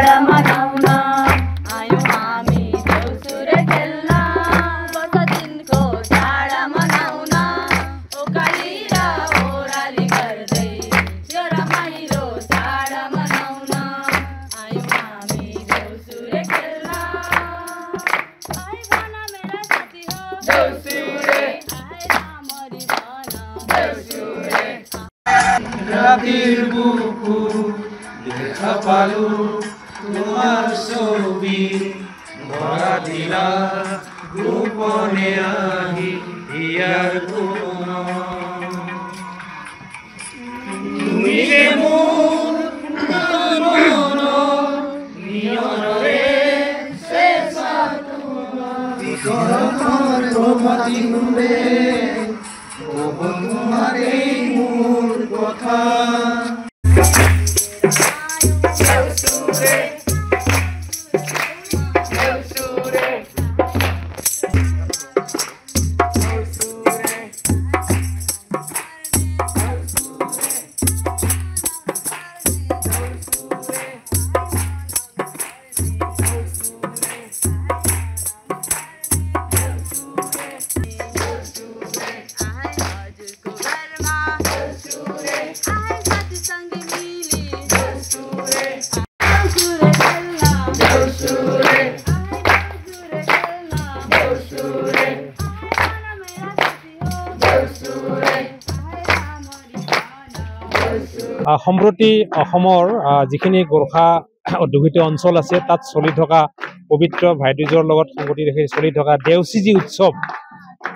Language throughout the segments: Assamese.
झाडा मनाउन आयौँ हामी देउसुरे खेल्न बसदिनको झाडा मनाउन ओकाली र ओराली गर्दै यो रमाइलो झाडा मनाउन आयौँ हामी देउसुरे खेल्न आइ भन मेरा साथी हो देउसुरे आइ रामरी भन देउसुरे রাতের বুকু দেখা পালো তোমার ছবি ভরা দিলা গোপনে আহি ইয়ার কোন তুমি যে মোর মন নিয়নরে শেষ তোমার প্রভাতি নুরে তোমার এই মোর কথা সম্প্ৰতি অসমৰ যিখিনি গোৰ্খা অধ্যুষিত অঞ্চল আছে তাত চলি থকা পবিত্ৰ ভাইটিজৰ লগত সংগতি ৰাখি চলি থকা দেউচী যি উৎসৱ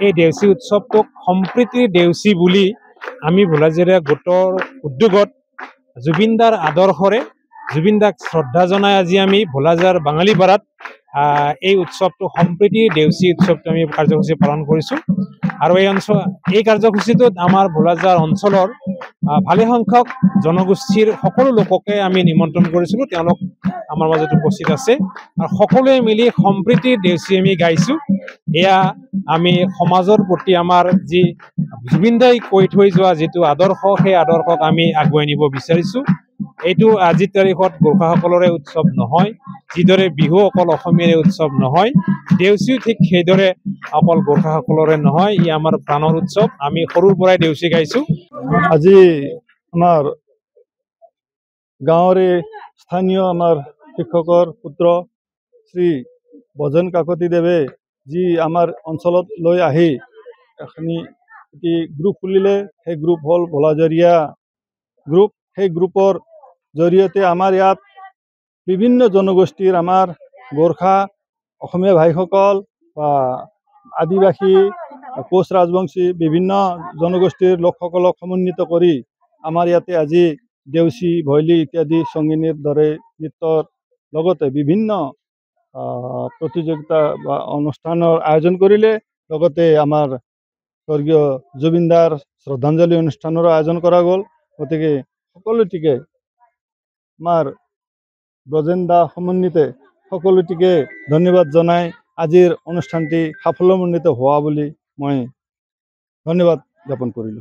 এই দেউচী উৎসৱটোক সম্প্ৰীতিৰ দেউচী বুলি আমি ভোলাজিৰা গোটৰ উদ্যোগত জুবিনদাৰ আদৰ্শৰে জুবিনদাক শ্ৰদ্ধা জনাই আজি আমি ভোলাজাৰ বাঙালীপাৰাত এই উৎসৱটো সম্প্ৰীতিৰ দেউচী উৎসৱটো আমি কাৰ্যসূচী পালন কৰিছোঁ আৰু এই কাৰ্যসূচীটোত আমাৰ ভোলাজাৰ অঞ্চলৰ ভালে সংখ্যক জনগোষ্ঠীৰ সকলো লোককে আমি নিমন্ত্ৰণ কৰিছিলোঁ তেওঁলোক আমাৰ মাজত উপস্থিত আছে আৰু সকলোৱে মিলি সম্প্ৰীতিৰ দেউচী আমি গাইছোঁ এয়া আমি সমাজৰ প্ৰতি আমাৰ যি জুবিনদাই কৈ থৈ যোৱা যিটো আদৰ্শ সেই আদৰ্শক আমি আগুৱাই নিব বিচাৰিছোঁ এইটো আজিৰ তাৰিখত গোৰ্খাসকলৰে উৎসৱ নহয় যিদৰে বিহু অকল অসমীয়াৰে উৎসৱ নহয় দেউচীও ঠিক সেইদৰে অকল গোৰ্খাসকলৰে নহয় ই আমাৰ প্ৰাণৰ উৎসৱ আমি সৰুৰ পৰাই দেউচী গাইছোঁ আজি আমাৰ গাঁৱৰে স্থানীয় আমাৰ শিক্ষকৰ পুত্ৰ শ্ৰী বজন কাকতিদেৱে যি আমাৰ অঞ্চলত লৈ আহি এখনি এটি গ্ৰুপ খুলিলে সেই গ্ৰুপ হ'ল ভোলাজৰীয়া গ্ৰুপ সেই গ্ৰুপৰ জৰিয়তে আমাৰ ইয়াত বিভিন্ন জনগোষ্ঠীৰ আমাৰ গোৰ্খা অসমীয়া ভাইসকল বা আদিবাসী কোচ ৰাজবংশী বিভিন্ন জনগোষ্ঠীৰ লোকসকলক সমন্বিত কৰি আমাৰ ইয়াতে আজি দেউচী ভৈলী ইত্যাদি সংগীনিৰ দৰে নৃত্যৰ লগতে বিভিন্ন প্ৰতিযোগিতা বা অনুষ্ঠানৰ আয়োজন কৰিলে লগতে আমাৰ স্বৰ্গীয় জুবিনদাৰ শ্ৰদ্ধাঞ্জলি অনুষ্ঠানৰো আয়োজন কৰা গ'ল গতিকে সকলোটিকে আমাৰ ব্ৰজেন দা সমন্বিতে সকলোটিকে ধন্যবাদ জনাই আজিৰ অনুষ্ঠানটি সাফল্যমণ্ডিত হোৱা বুলি মই ধন্যবাদ জ্ঞাপন কৰিলোঁ।